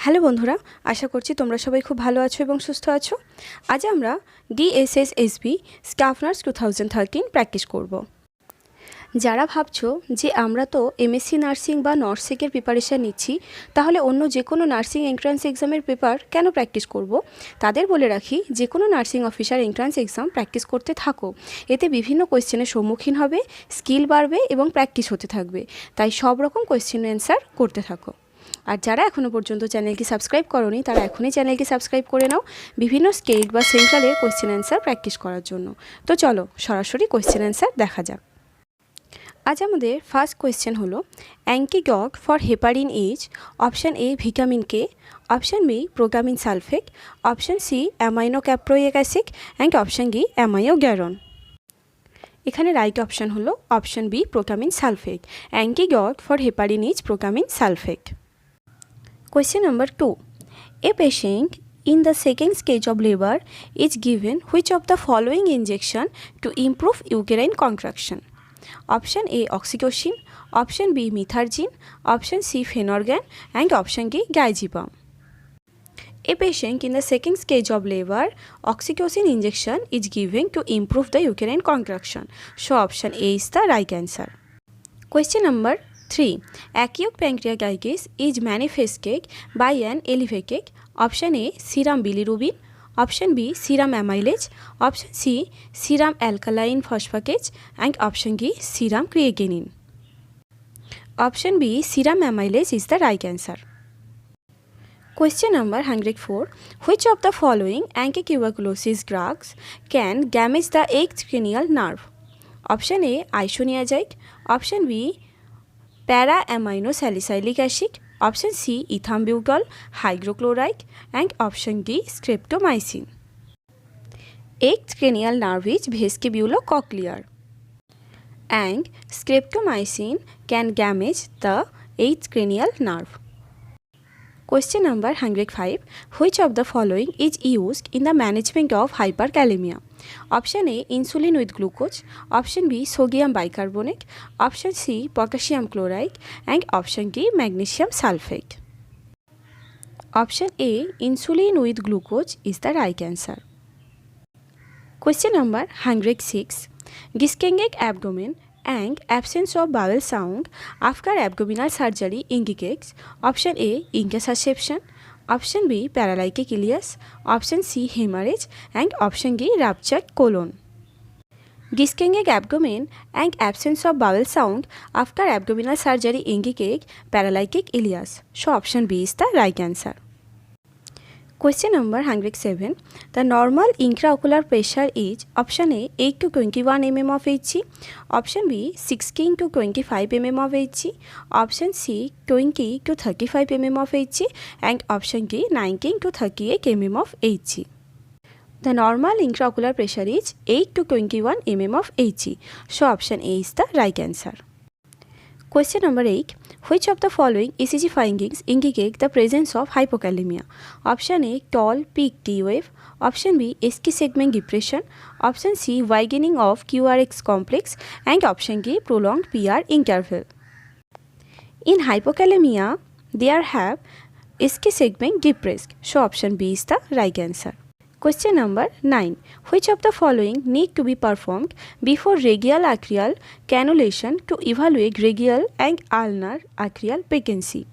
Hello বন্ধুরা, আশা করছি তোমরা সবাই খুব ভালো আছো এবং সুস্থ আছো। আজ আমরা DSSSB স্টাফ নার্স 2013 প্র্যাকটিস করব। যারা ভাবছো যে আমরা তো MSc নার্সিং বা নর্সিংয়ের প্রিপারেশান নিচ্ছি, তাহলে অন্য যে কোনো নার্সিং এন্ট্রান্স এক্সামের পেপার কেন প্র্যাকটিস করব, তাদের বলে রাখি যে কোনো nursing officer entrance exam practice করতে থাকো। এতে বিভিন্ন কোয়েশ্চেনের সম্মুখীন হবে, স্কিল বাড়বে এবং প্র্যাকটিস হতে থাকবে। তাই সব রকম কোয়েশ্চেন অ্যান্সার করতে থাকো। আর যারা এখনও পর্যন্ত চ্যানেলটি সাবস্ক্রাইব করোনি, তারা এখনই চ্যানেলটি সাবস্ক্রাইব করে নাও বিভিন্ন স্টেট বা সেন্ট্রালের কোয়েশ্চেন অ্যান্সার প্র্যাকটিস করার জন্য। তো চলো সরাসরি কোয়েশ্চেন অ্যান্সার দেখা যাক। আজ আমাদের ফার্স্ট কোয়েশ্চেন হলো antidote for heparin H. Option A vitamin K, option B protamine sulphate, option C aminocaproic acid and option D amino গ্যারন। এখানে রাইট অপশান হলো option B protamine sulphate. Antidote for heparin H protamine sulphate. Question number 2. A patient in the second stage of labor is given which of the following injection to improve uterine contraction? Option A oxytocin, option B methargine, option C phenergan and option D diazepam. A patient in the second stage of labor, oxytocin injection is given to improve the uterine contraction. So option A is the right answer. Question number 3. Acute pancreatitis is manifested by an elevated option A serum bilirubin, option B serum amylase, option C serum alkaline phosphatase and option D serum creatinine. Option B serum amylase is the right answer. Question number 104. Which of the following anti-tuberculosis drugs can damage the eighth cranial nerve? Option A isoniazid, option B para-amino-salicylic acid, option C ethambutol hydrochloride and option D streptomycin. Eighth cranial nerve is vestibulocochlear and streptomycin can damage the eighth cranial nerve. Question number 105. Which of the following is used in the management of hyperkalemia? Option A insulin with glucose, option B sodium bicarbonate, option C potassium chloride and option D magnesium sulfate. Option A insulin with glucose is the right answer. Question number 106. Dystended abdomen and absence of bowel sound after abdominal surgery indicates option A intussusception, option B paralytic ileus, option C hemorrhage and option D ruptured colon. Dystended abdomen and absence of bowel sound after abdominal surgery indicate paralytic ileus. So option B is the right answer. Question number 107. The normal intraocular pressure is option A 8 to 21 mm of Hg, option B 16 to 25 mm of Hg, option C 20 to 35 mm of Hg and option D 19 to 38 mm of Hg. The normal intraocular pressure is 8 to 21 mm of Hg. So option A is the right answer. Question number 8. Which of the following ECG findings indicate the presence of hypokalemia? Option A tall peak T wave, option B ST segment depression, option C widening of QRX complex and option D prolonged PR interval. In hypokalemia, there have ST segment depressed. So option B is the right answer. Question number 9. Which of the following need to be performed before radial arterial cannulation to evaluate radial and ulnar arterial patency?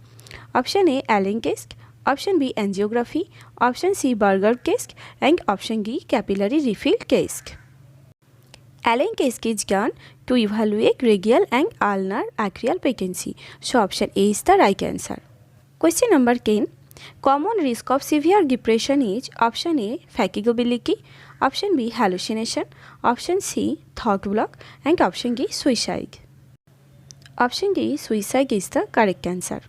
Option A Allen test, option B angiography, option C Burger test and option D capillary refill test. Allen test is done to evaluate radial and ulnar arterial patency. So option A is the right answer. Question number 10. Common risk of severe depression is option A fatigability, option B hallucination, option C thought block and option D suicide. Option D suicide is the correct answer.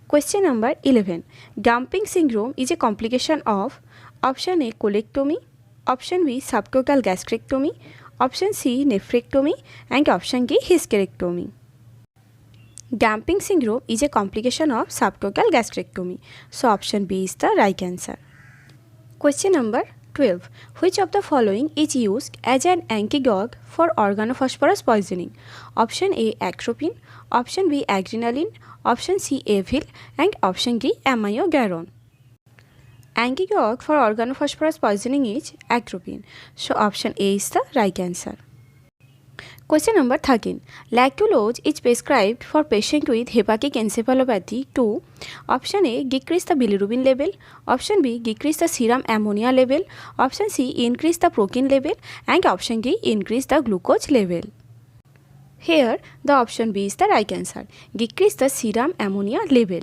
Question number 11. Dumping syndrome is a complication of option A colectomy, option B subtotal gastrectomy, option C nephrectomy and option D hysterectomy. Dumping syndrome is a complication of subtotal gastrectomy. So option B is the right answer. Question number 12. Which of the following is used as an antidote for organophosphorus poisoning? Option A. Atropine, option B. adrenaline, option C. Avil, and option D. amiodarone. Antidote for organophosphorus poisoning is atropine. So option A is the right answer. Question number 13. Lactulose is prescribed for patient with hepatic encephalopathy to option A. decrease the bilirubin level, option B. decrease the serum ammonia level, option C. increase the protein level, and option D. increase the glucose level. Here the option B is the right answer. Decrease the serum ammonia level.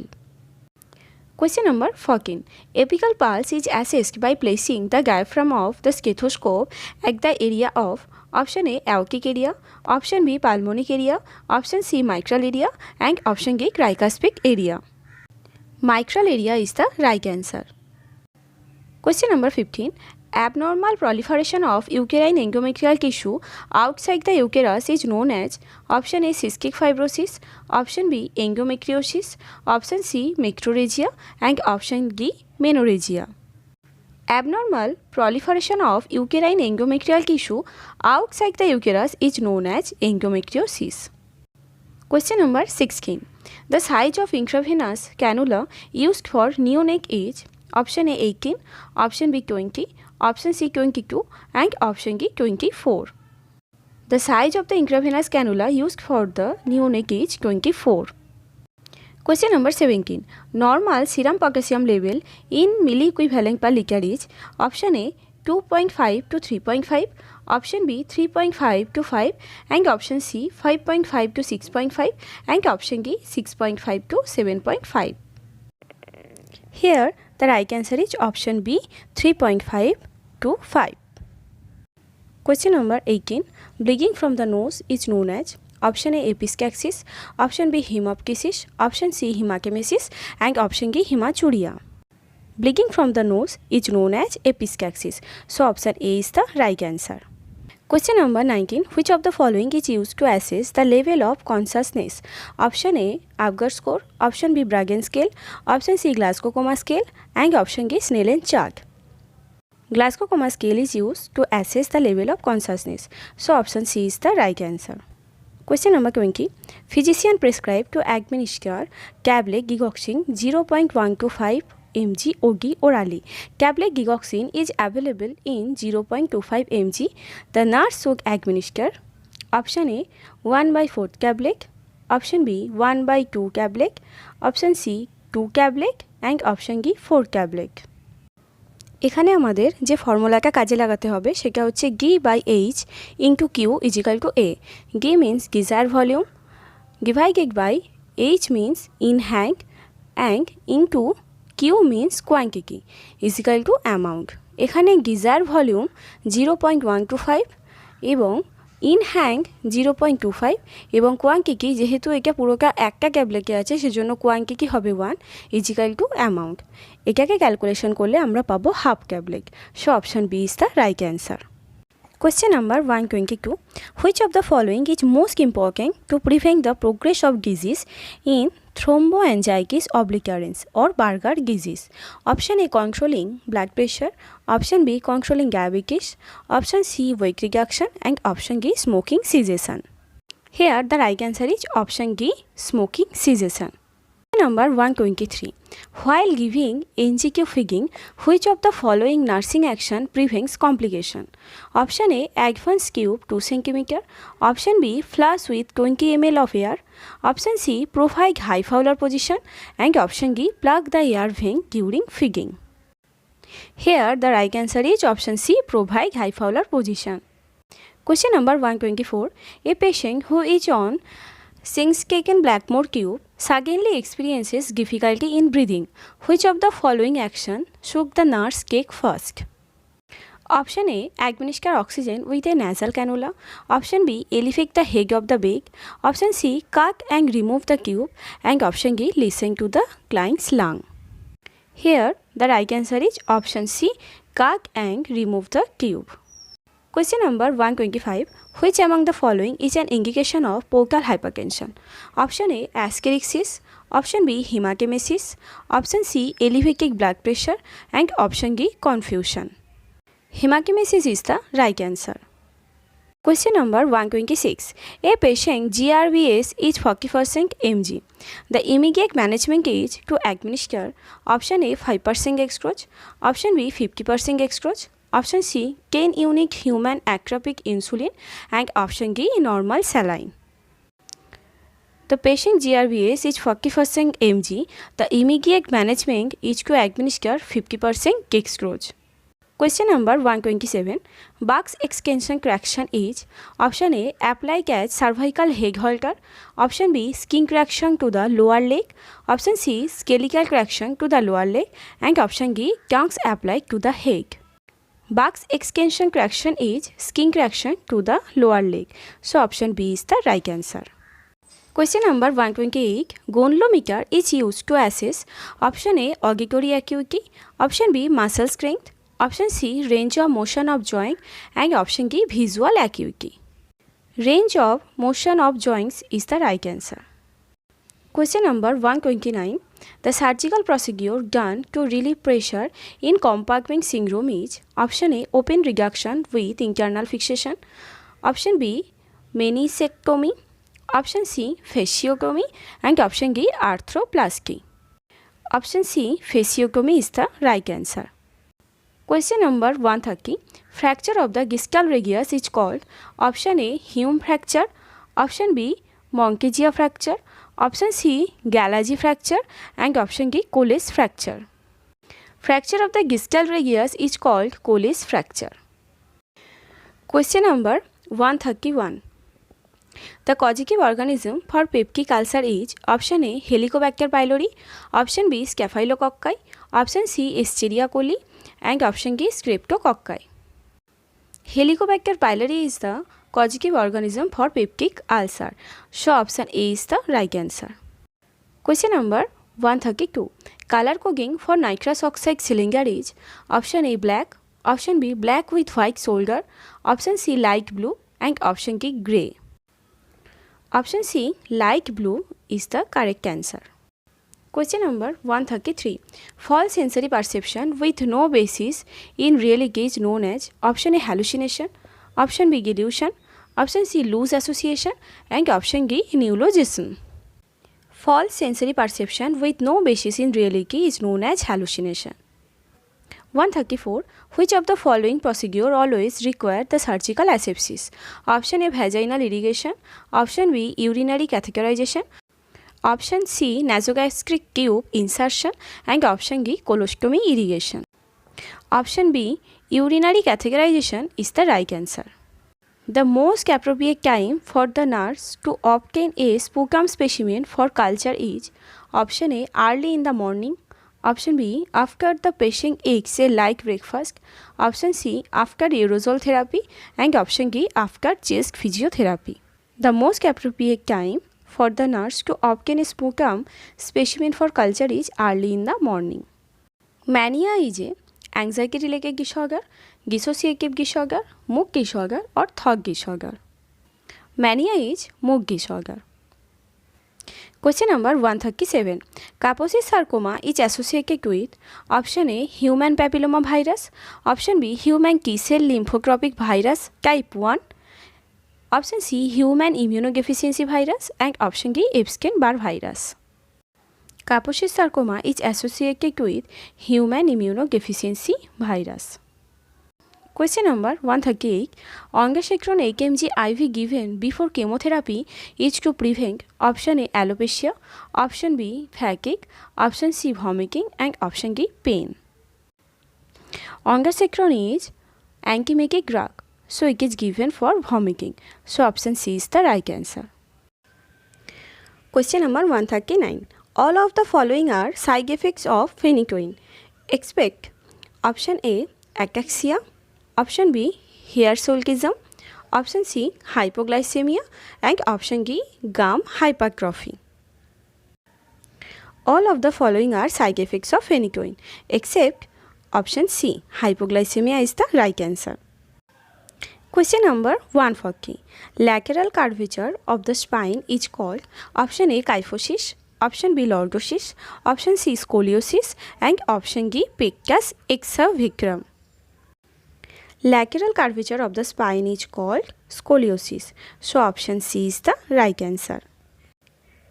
Question number 14. Apical pulse is assessed by placing the diaphragm of the stethoscope at the area of option A. aortic area, option B. pulmonic area, option C. mitral area, and option D. tricuspid area. Mitral area is the right answer. Question number 15. Abnormal proliferation of uterine endometrial tissue outside the uterus is known as option A. cystic fibrosis, option B. endometriosis, option C. metrorrhagia, and option D. menorrhagia. Abnormal proliferation of uterine endometrial tissue outside the uterus is known as endometriosis. Question number 16. The size of intravenous cannula used for neonate is option A. 18, option B. 20, option C. 22, and option D. 24. The size of the intravenous cannula used for the neonate is 24. Question number 17. Normal serum potassium level in milliequivalent per liter is option A. 2.5 to 3.5, option B. 3.5 to 5, and option C. 5.5 to 6.5, and option D. 6.5 to 7.5. Here the right answer is option B. 3.5 to 5. Question number 18. Bleeding from the nose is known as option A. epistaxis, option B. hemoptysis, option C. hematemesis, and option D. hematuria. Bleeding from the nose is known as epistaxis. So option A is the right answer. Question number 19. Which of the following is used to assess the level of consciousness? Option A. Apgar score, option B. Bragen scale, option C. Glasgow Coma scale, and option D. Snellen chart. Glasgow Coma scale is used to assess the level of consciousness. So option C is the right answer. Question number 20. Physician prescribed to administer tablet digoxin 0.125 mg OD orally. Tablet digoxin is available in 0.25 mg. The nurse should administer option A. 1/4 tablet, option B. 1/2 tablet, option C. 2 tablet, and option D. 4 tablet. এখানে আমাদের যে ফর্মুলাটা কাজে লাগাতে হবে সেটা হচ্ছে D/H into Q is equal to A. D means desired volume divided by H means in hand and into Q means quantity is equal to amount. এখানে desired volume 0.125 এবং in hand 0.25 এবং কোয়ান্টিটি যেহেতু এটা পুরোটা একটা ট্যাবলেটে আছে সেজন্য quantity হবে 1 is equal to amount. এটাকে ক্যালকুলেশন করলে আমরা পাবো half tablet. So option B is the right answer. Question number 122. Which of the following is most important to prevent the progress of disease in thromboangiitis obliterans or Buerger disease? Option A. Controlling blood pressure, option B. Controlling diabetes, option C. weight reduction, and option D. smoking cessation. Here the right answer is option D. smoking cessation. Number 123. While giving NGQ feeding, which of the following nursing action prevents complication? Option A. Advance tube 2 cm, option B. flush with 20 ml of air, option C. provide high Fowler position, and option D. plug the air vein during feeding. Here the right answer is option C. provide high Fowler position. Question number 124. A patient who is on Singskaken Blackmore tube suddenly experiences difficulty in breathing. Which of the following action should the nurse take first? Option A. Administer oxygen with a nasal cannula. Option B. Elevate the head of the bag. Option C. Cut and remove the tube. And option D. Listen to the client's lung. Here the right answer is option C. Cut and remove the tube. Question number 125. Which among the following is an indication of portal hypertension? Option A. Ascariasis, option B. hematemesis, option C. elevated blood pressure, and option D. confusion. Hematemesis is the right answer. Question number 126. A patient GRBS is 40% mg. The immediate management is to administer option A 5% dextrose, option B 50% dextrose, option C 10 unit human ectropic insulin, and option D normal saline. The patient GRBS is 40% mg. The immediate management is to administer 50% dextrose. Question number 127. Buck's extension correction is option A apply as cervical head halter, option B skin correction to the lower leg, option C skeletal correction to the lower leg, and option D tongues applied to the head. Buck's extension correction is skin correction to the lower leg. So option B is the right answer. Question number 128. Goniometer is used to assess option A auditory acuity, option B muscle strength, option C range of motion of joint, and option D visual acuity. Range of motion of joints is the right answer. Question number 129. The surgical procedure done to relieve pressure in compartment syndrome is option A open reduction with internal fixation, option B meniscectomy, option C fasciotomy, and option D arthroplasty. Option C fasciotomy is the right answer. Question number 130. Fracture of the distal radius is called option A Hume fracture, option B Monteggia fracture, option C Galagi fracture, and option D Colles fracture. Fracture of the distal radius is called Colles fracture. Question number 131. The causative organism for peptic ulcer is option A Helicobacter pylori, option B Staphylococci, option C Escherichia coli, and option D Streptococci. Helicobacter pylori is the causative organism for peptic ulcer. So option A is the right answer. Question number 132. Color coding for nitrous oxide cylinder is option A black, option B black with white shoulder, option C light blue, and option D grey. Option C light blue is the correct answer. Question number 133. False sensory perception with no basis in reality is known as option A hallucination, option B delusion, option C loose association, and option D neologism. False sensory perception with no basis in reality is known as hallucination. 134. Which of the following procedure always require the surgical asepsis? Option A vaginal irrigation, option B urinary catheterization, option C nasogastric tube insertion, and option D colostomy irrigation. Option B urinary catheterization is the right answer. The most appropriate time for the nurse to obtain a sputum specimen for culture is option A early in the morning, option B after the patient eats a light breakfast, option C after aerosol therapy, and option D after chest physiotherapy. The most appropriate time for the nurse to obtain a sputum specimen for culture is early in the morning. Mania is a anxiety related disorder, dissociative disorder, mood disorder, or thought disorder. Mania is mood disorder. Question number 137. Kaposi sarcoma is associated with option A human papilloma virus, option B human T-cell lymphotropic virus type 1, option C human immunodeficiency virus, and option D Epstein-Barr virus. Kaposi sarcoma is associated with human immunodeficiency virus. Question number 138. Ondansetron 8 mg IV given before chemotherapy is to prevent option A alopecia, option B fatigue, option C vomiting, and option D pain. Ondansetron is antiemetic drug, so it is given for vomiting. So option C is the right answer. Question number 139. All of the following are side effects of phenytoin. Expect option A ataxia, option B hirsutism, option C hypoglycemia, and option D gum hypertrophy. All of the following are side effects of phenytoin except option C hypoglycemia is the right answer. Question number 140. Lateral curvature of the spine is called option A kyphosis, option B lordosis, option C scoliosis, and option D pectus excavicrum. Lateral curvature of the spine is called scoliosis. So option C is the right answer.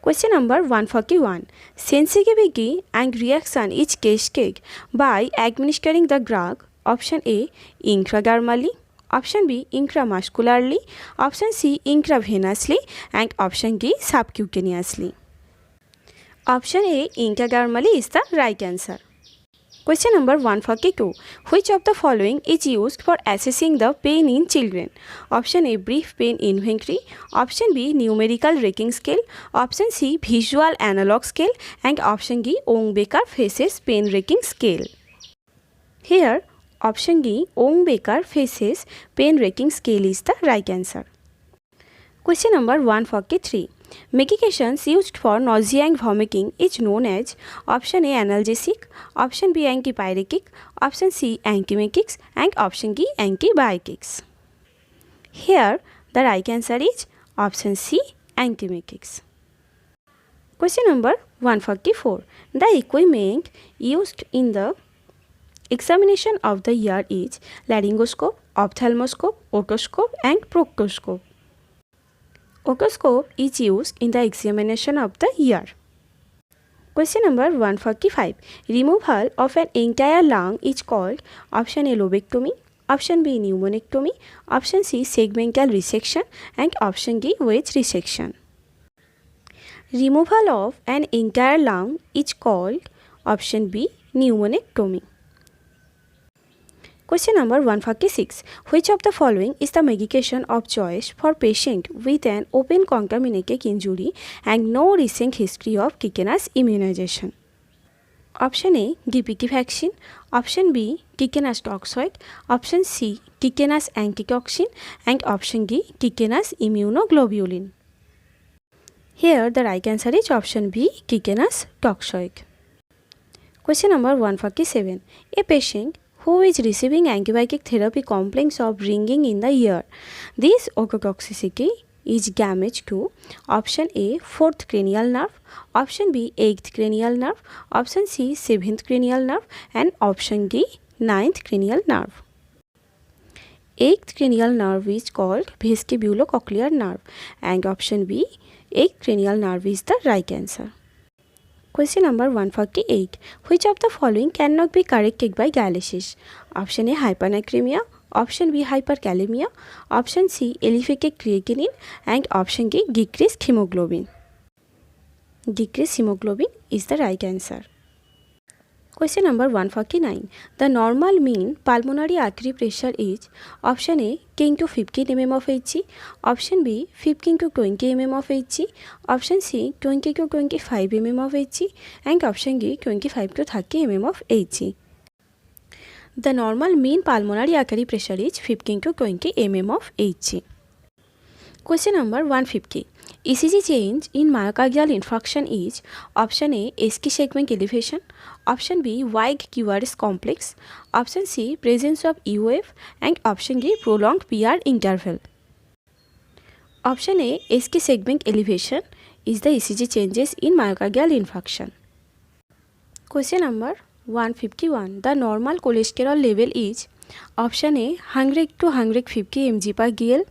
Question number 141. Sensitivity and reaction is cascaded by administering the drug. Option A, intradermally. Option B, intramuscularly. Option C, intravenously. And option D, subcutaneously. Option A, intradermally is the right answer. Question number 142. Which of the following is used for assessing the pain in children? Option A, brief pain inventory. Option B, numerical rating scale. Option C, visual analog scale. And option D, Ong-Baker-Faces pain rating scale. Here, option D, Ong-Baker-Faces pain rating scale is the right answer. Question number 143. Medications used for nausea and vomiting is known as option A, analgesic, option B, antipyretic, option C, antiemetic, and option D, antibiotics. Here the right answer is option C, antiemetic. Question number 144. The equipment used in the examination of the ear is laryngoscope, ophthalmoscope, otoscope, and proctoscope. Otoscope is used in the examination of the ear. Question number 145. Removal of an entire lung is called option A, lobectomy, option B, pneumonectomy, option C, segmental resection, and option D, wedge resection. Removal of an entire lung is called option B, pneumonectomy. Question number 146. Which of the following is the medication of choice for patient with an open contaminated injury and no recent history of tetanus immunization? Option A, DPT vaccine. Option B, tetanus toxoid. Option C, tetanus antitoxin. And option D, tetanus immunoglobulin. Here the right answer is option B, tetanus toxoid. Question number 147. A patient who is receiving antibiotic therapy complains of ringing in the ear. This ototoxicity is damage to option A, 4th cranial nerve, option B, 8th cranial nerve, option C, 7th cranial nerve, and option D, 9th cranial nerve. 8th cranial nerve is called vestibulocochlear nerve, and option B, 8th cranial nerve is the right answer. Question number 148. Which of the following cannot be corrected by dialysis? Option A, hypernatremia, option B, hyperkalemia, option C, elevated creatinine, and option D, decreased hemoglobin. Decreased hemoglobin is the right answer. Question number 149. The normal mean pulmonary artery pressure is option A, 10 to 15 mm of Hg, option B, 15 to 20 mm of Hg, option C, 20 to 25 mm of Hg, and option D, 25 to 30 mm of Hg. The normal mean pulmonary artery pressure is 15 to 20 mm of Hg. Question number 150. ECG change in myocardial infarction is option A, ST segment elevation, option B, wide QRS complex, option C, presence of E wave, and option D, prolonged PR interval. Option A, ST segment elevation is the ECG changes in myocardial infarction. Question number 151. The normal cholesterol level is option A, 100 to 150 mg per dl,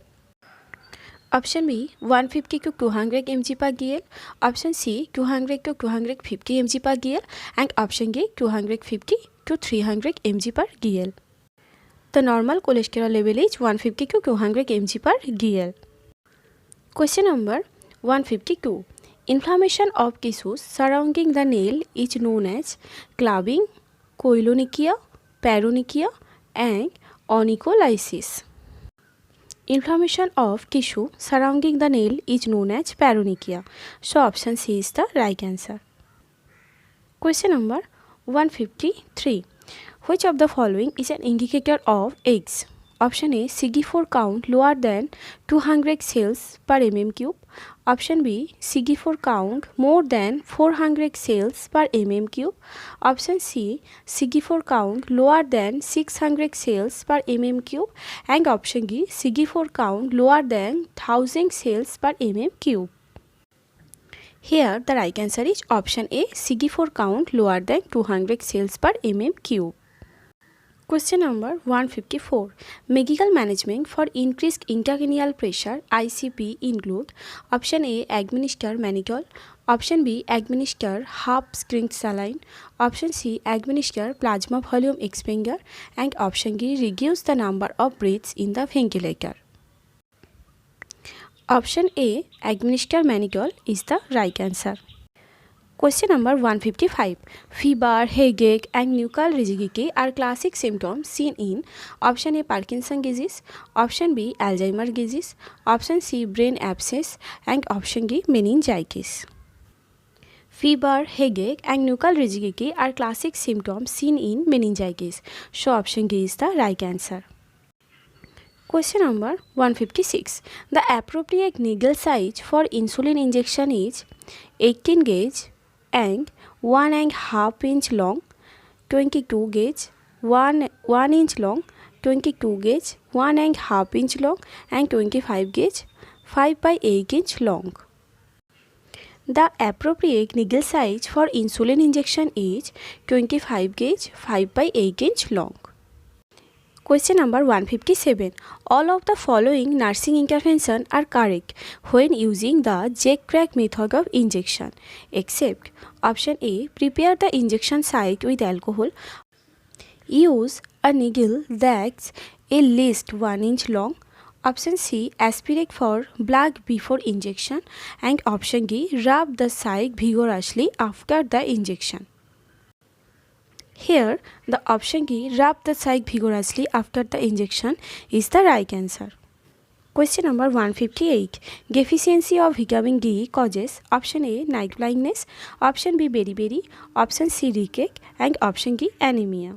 option B, 150 to 200 mg per dl, option C, 200 to 250 mg per dl, and option D, 250 to 300 mg per dl. The normal cholesterol level is 150 to 200 mg per dl. Question number 152. Inflammation of tissues surrounding the nail is known as clubbing, koilonychia, paronychia, and onycholysis. Inflammation of tissue surrounding the nail is known as paronychia. So option C is the right answer. Question number 153. Which of the following is an indicator of eggs? Option A, CD4 count lower than 200 cells per mm3. Option B, CD4 count more than 400 cells per mm3. Option C, CD4 count lower than 600 cells per mm3. And option D, CD4 count lower than 1000 cells per mm3. Here the right answer is option A, CD4 count lower than 200 cells per mm3. Question number 154. Medical management for increased intracranial pressure ICP include option A administer mannitol, option B administer half strength saline, option C administer plasma volume expander, and option D reduce the number of breaths in the ventilator. Option A administer mannitol is the right answer. Question number 155. Fever, headache and nuchal rigidity are classic symptoms seen in option A Parkinson disease, option B Alzheimer's disease, option C brain abscess, and option D meningitis. Fever, headache and nuchal rigidity are classic symptoms seen in meningitis. So option D is the right answer. Question number 156. The appropriate needle size for insulin injection is 18 gauge and 1.5 inch long, 22 gauge, 1 inch long, 22 gauge, 1.5 inch long, and 25 gauge, 5 by 8 inch long. The appropriate needle size for insulin injection is 25 gauge, 5 by 8 inch long. Question number 157. All of the following nursing interventions are correct when using the J-crack method of injection, except option A. Prepare the injection site with alcohol. Use a needle that's at least 1 inch long. Option C. Aspirate for blood before injection. And option D. Rub the site vigorously after the injection. Here, the option D, rub the site vigorously after the injection, is the right answer. Question number 158. Deficiency of vitamin D causes option A, night blindness, option B, beriberi, option C, rickets, and option D, anemia.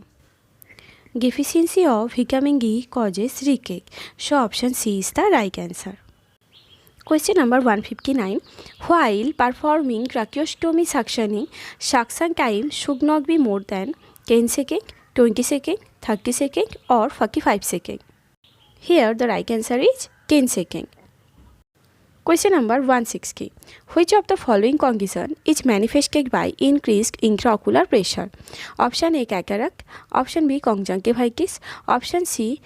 Deficiency of vitamin D causes rickets, so option C is the right answer. Question number 159. While performing tracheostomy suctioning, suction time should not be more than 10 seconds, 20 seconds, 30 seconds or 45 seconds. Here the right answer is 10 seconds. Question number 160. Which of the following condition is manifested by increased intraocular pressure? Option A cataract, option B conjunctivitis, option C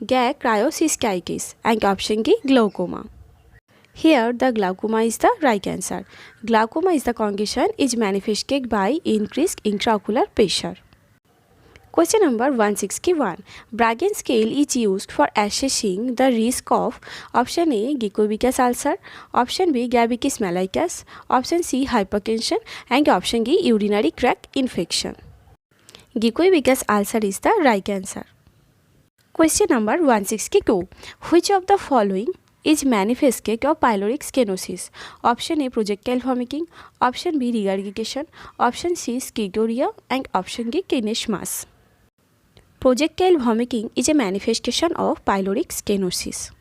gag cryocystitis, and option D glaucoma. Here the glaucoma is the right answer. Glaucoma is the condition is manifested by increased intraocular pressure. Question number 161. Bragen scale is used for assessing the risk of option A Gicoibicus ulcer, option B Gabicus mellitus, option C hypertension, and option D urinary tract infection. Gicoibicus ulcer is the right answer. Question number 162. Which of the following is manifested of pyloric stenosis? Option A projectile vomiting, option B regurgitation, option C schizoria, and option D kidney mass. Projectile vomiting is a manifestation of pyloric stenosis.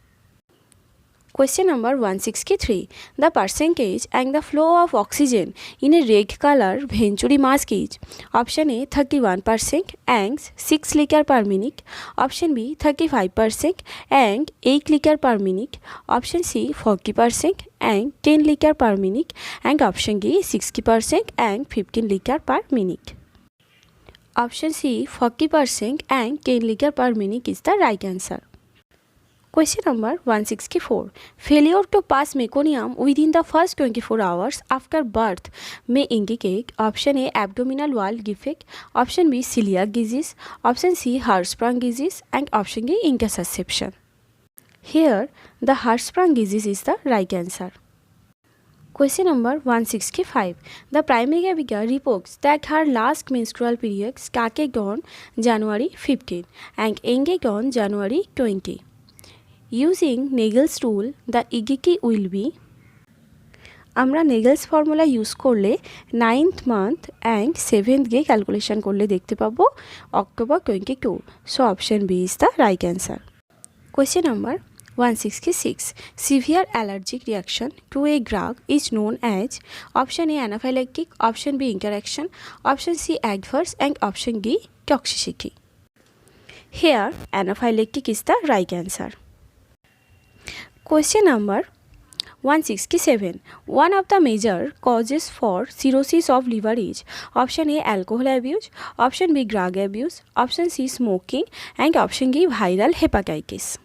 Question number 163. The percentage and the flow of oxygen in a red color venturi mask is option A 31% and 6 liter per minute, option B 35% and 8 liter per minute, option C 40% and 10 liter per minute, and option D 60% and 15 liter per minute. Option C 40% and 10 liter per minute is the right answer. Question number 164. Failure to pass meconium within the first 24 hours after birth may indicate option A abdominal wall defect, option B celiac disease, option C Hirschsprung disease, and option D intussusception. Here the Hirschsprung disease is the right answer. Question number 165. The Primigavika reports that her last menstrual period started on January 15 and ended on January 20. Using Naegele's rule, the EGT will be আমরা নেগেলস formula use করলে 9th month and 7th day calculation করলে দেখতে পাবো October 22. So option B is the right answer. Question number 166. Severe allergic reaction to a drug is known as option A anaphylactic, option B interaction, option C adverse, and option D toxicity. Here anaphylactic is the right answer. Question number 167. One of the major causes for cirrhosis of liver is option A alcohol abuse, option B drug abuse, option C smoking, and option D viral hepatitis.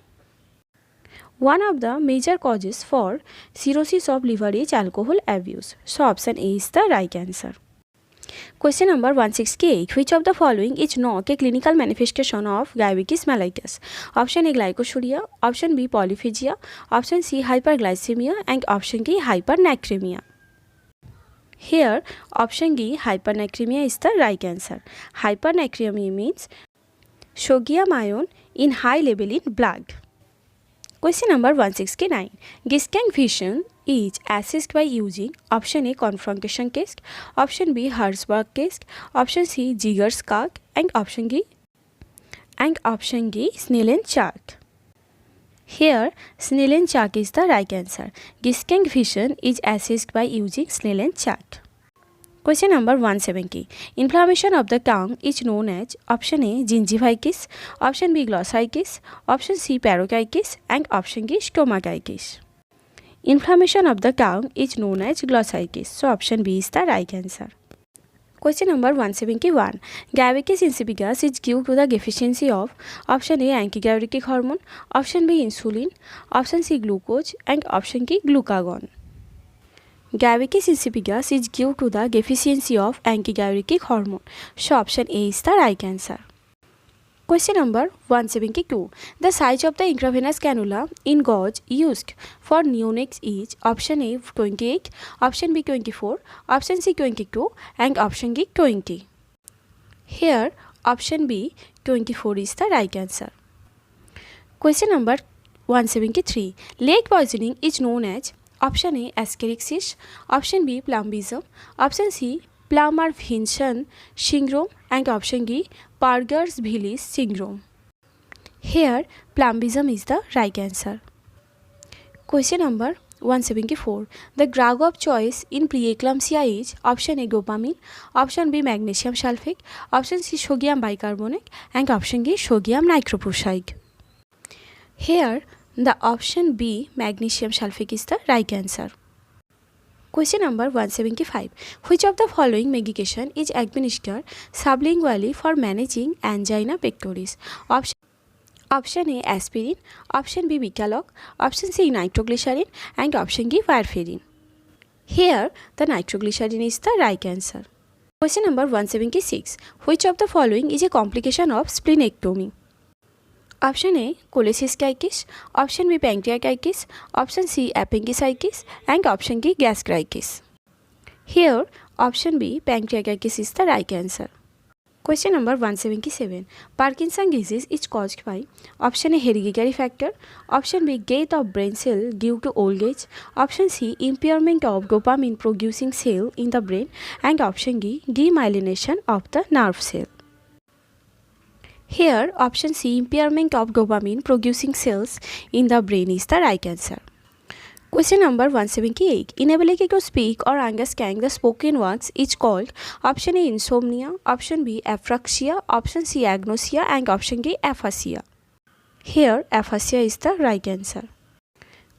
One of the major causes for cirrhosis of liver is alcohol abuse. So option A is the right answer. Question number 168. Which of the following is not a clinical manifestation of diabetes mellitus? Option A glycosuria, option B polyphagia, option C hyperglycemia, and option D hypernatremia. Here option D hypernatremia is the right answer. Hypernatremia means sodium ion in high level in blood. Question number 169. Giscang fission is assessed by using option A confrontation test, option B Hertzberg test, option C Ziegers-Karg, and option D Snellen chart. Here Snellen chart is the right answer. Giscang fission is assessed by using Snellen chart. Question number 170. Inflammation of the tongue is known as option A gingivitis, option B glossitis, option C parochitis, and option D stomatitis. Inflammation of the tongue is known as glossitis. So option B is the right answer. Question number 171. Diabetes insipidus is due to the deficiency of option A antidiuretic hormone, option B insulin, option C glucose, and option D glucagon. Diabetes insipidus is due to the deficiency of antidiuretic hormone. So option A is the right answer. Question number 172. The size of the intravenous cannula in gauge used for neonates is option A 28, option B 24, option C 22, and option D 20. Here option B 24 is the right answer. Question number 173. Lead poisoning is known as option A ascariasis, option B plumbism, option C Plummer-Vinson syndrome, and option D Pargers-Willis syndrome. Here plumbism is the right answer. Question number 174. The drug of choice in preeclampsia is option A dopamine, option B magnesium sulfate, option C sodium bicarbonate, and option D sodium nitroprusside. Here the option B magnesium sulfate is the right answer. Question number 175. Which of the following medication is administered sublingually for managing angina pectoris? Option A aspirin, option B Becaloc, option C nitroglycerin, and option D warfarin. Here the nitroglycerin is the right answer. Question number 176. Which of the following is a complication of splenectomy? Option A cholecystitis, option B pancreatitis, option C appendicitis, and option D gastritis. Here option B pancreatitis is the right answer. Question number 177. Parkinson's disease is caused by option A hereditary factor, option B death of brain cell due to old age, option C impairment of dopamine producing cell in the brain, and option D demyelination of the nerve cell. Here option C impairment of dopamine producing cells in the brain is the right answer. Question number 178. Inability to speak or understand the spoken words is called option A insomnia, option B apraxia, option C agnosia, and option D aphasia. Here aphasia is the right answer.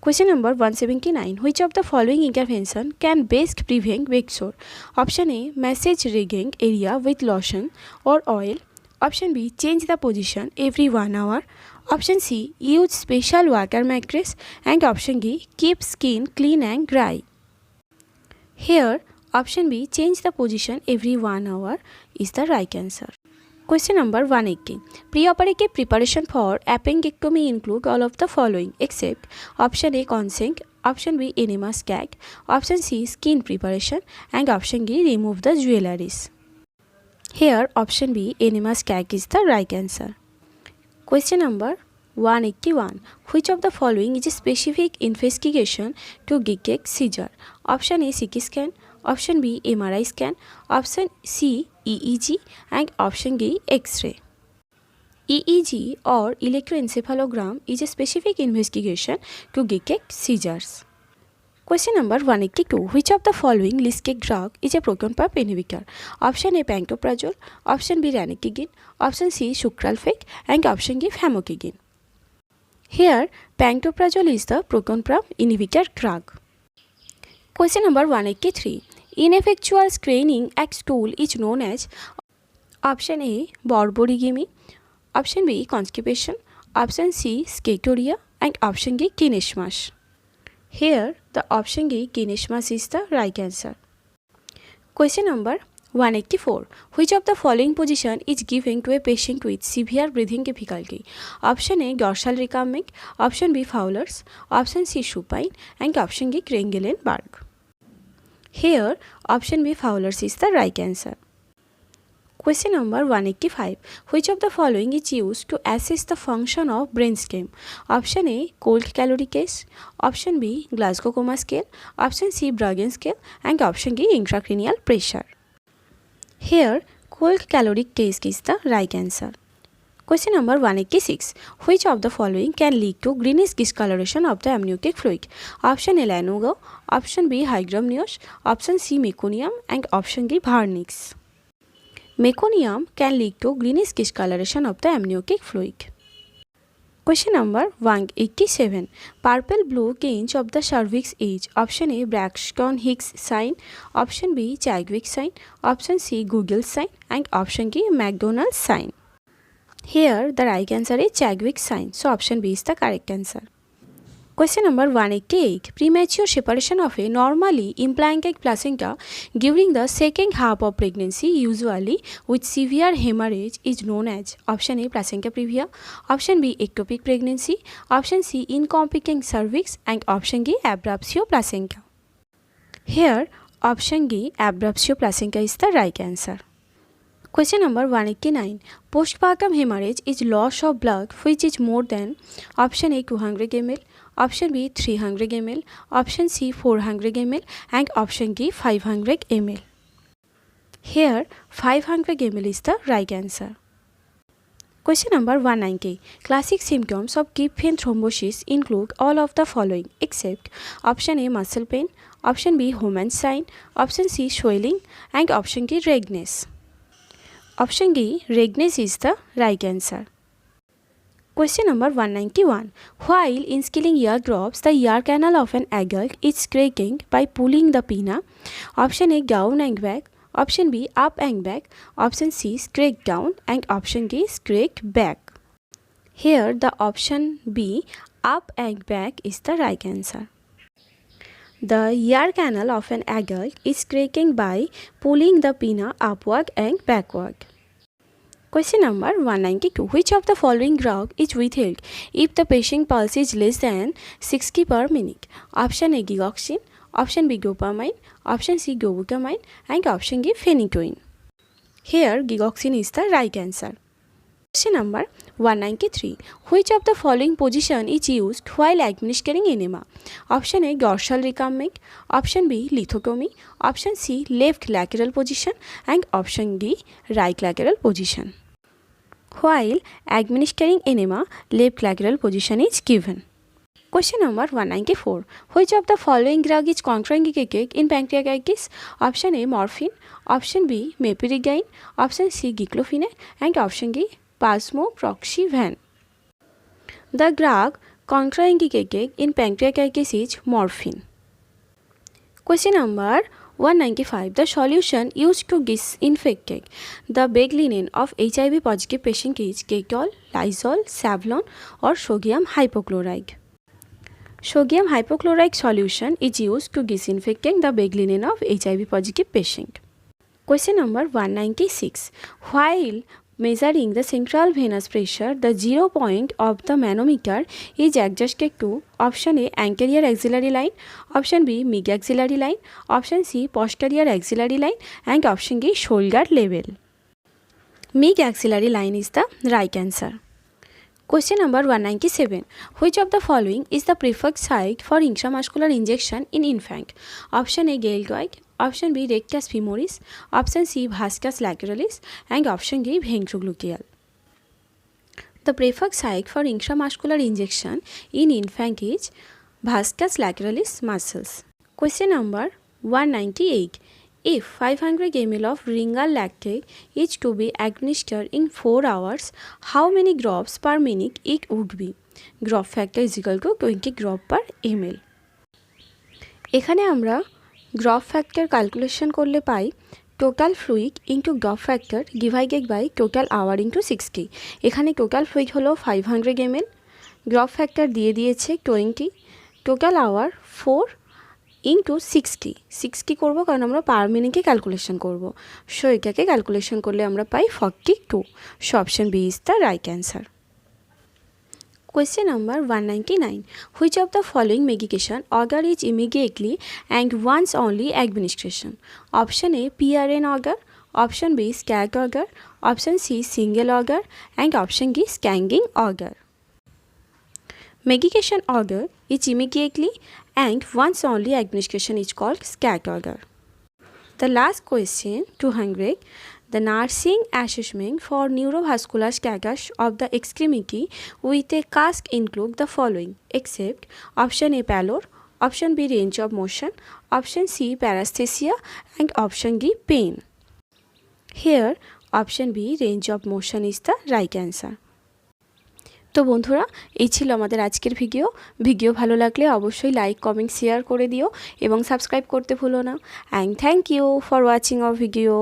Question number 179. Which of the following intervention can best prevent back sore? Option A massage rigging area with lotion or oil, option B change the position every 1 hour, option C use special water mattress, and option D keep skin clean and dry. Here option B change the position every 1 hour is the right answer. Question number 180. Preoperative preparation for appendectomy include all of the following except option A consent, option B enema gag, option C skin preparation, and option D remove the jewelries. Here option B enema gag is the right answer. Question number 181. Which of the following is a specific investigation to detect seizure? Option A CT scan, option B MRI scan, option C EEG, and option D X-ray. EEG or electroencephalogram is a specific investigation to detect seizures. Question number 182. Which of the following listed drug is a proton pump inhibitor? Option A pantoprazole, option B ranitidine, option C sucralfate, and option D famotidine. Here pantoprazole is the proton pump inhibitor drug. Question number 183. Ineffectual screening at school is known as option A. borborygmy, option B. constipation, option C. scatoria, and option D. kinesmas. Here the option D. kinesmas is the right answer. Question number 184. Which of the following position is given to a patient with severe breathing difficulty? Option A. dorsal recurving, option B. Fowler's, option C. supine, and option D. Krengelenberg. Here option B. Fowler's is the right answer. Question number 185. Which of the following is used to assess the function of brainstem? Option A. Cold calorie case, option B. Glasgow Coma scale, option C. Bragan scale, and option D. intracranial pressure. Here cold caloric case is the right answer. Question number 186. Which of the following can lead to greenish discoloration of the amniotic fluid? Option A. lanugo, option B. hydramnios, option C. meconium, and option D. vernix. Meconium can lead to greenish discoloration of the amniotic fluid. Question number 187. Purple blue change of the cervix is option A. Braxton Hicks sign, option B. Chadwick sign, option C. Google sign, and option D. McDonald's sign. Here the right answer is Chadwick sign, so option B is the correct answer. Question number 188. Premature separation of a normally implanted placenta during the second half of pregnancy, usually with severe hemorrhage, is known as option A. placenta previa, option B. ectopic pregnancy, option C. incompetent cervix, and option D. abruptio placenta. Here option D. abruptio placenta is the right answer. Question number 189. Postpartum hemorrhage is loss of blood which is more than option A. 200 ml, option B. 300 ml, option C. 400 ml, and option D. 500 ml. Here 500 ml is the right answer. Question number 190. Classic symptoms of deep vein thrombosis include all of the following except option A. muscle pain, option B. Homan's sign, option C. swelling, and option D. redness. Option D. redness is the right answer. Question number 191. While instilling ear drops, the ear canal of an adult is cracking by pulling the pinna. Option A. down and back, option B. up and back, option C. scrape down, and option D. scrape back. Here the option B. up and back is the right answer. The ear canal of an adult is cracking by pulling the pinna upward and backward. Question number 192. Which of the following drug is withheld if the patient pulse is less than 60 per minute? Option A. digoxin, option B. dopamine, option C. dobutamine, and option D. phenytoin. Here digoxin is the right answer. Question number 193. Which of the following position is used while administering enema? Option A. dorsal recurving, option B. lithotomy, option C. left lateral position, and option D. right lateral position. While administering enema, left lateral position is given. Question number 194. Which of the following drug is contraindicated in pancreatitis? Option A. morphine, option B. meperidine, option C. diclofenac, and option D. pasmoproxyvan. The drug contraindicated in pancreatitis is morphine. Question number 195. The solution used to disinfect the bed linen of HIV positive patient is Dettol, Lysol, Savlon, or sodium hypochlorite. Sodium hypochlorite solution is used to disinfect the bed linen of HIV positive patient. Question number 196. While measuring the central venous pressure, the 0 point of the manometer is adjusted to option A. anterior axillary line, option B. mid axillary line, option C. posterior axillary line, and option D. shoulder level. Mid axillary line is the right answer. Question number 197. Which of the following is the preferred site for intramuscular injection in infant? Option A. deltoid, option B. rectus femoris, option C. vastus lateralis, and option D. ventrogluteal. The preferred site for intramuscular injection in infant is vastus lateralis muscles. Question number 198. If 500 ml of Ringal lactate is to be administered in 4 hours, how many drops per minute it would be? Drop factor is equal to 20 drop per ml. এখানে আমরা গ্রফ factor calculation করলে পাই total fluid into drop factor divided by total hour into 60। এখানে total fluid হলো 500 ml, গ্রফ factor দিয়ে দিয়েছে 20, total hour 4 into 60 করবো কারণ আমরা পার মিনিটে ক্যালকুলেশন করব। সো এটাকে ক্যালকুলেশন করলে আমরা পাই 42। So option B is the right answer. Question number 199. Which of the following medication agar is immediately and once only administration? Option A PRN agar, option B SCAG agar, option C single agar, and option D scanning agar. Medication agar is immediately and once only administration is called SCAG agar. The last question 200. The nursing assessment for neurovascular status of the extremity with a cask include the following except option A pallor, option B range of motion, option C paresthesia, and option D pain. Here option B range of motion is the right answer. তো বন্ধুরা, এই ছিল আমাদের আজকের video ভালো লাগলে অবশ্যই like comment share করে দিও এবং সাবস্ক্রাইব করতে ভুলো না। And thank you for watching our video.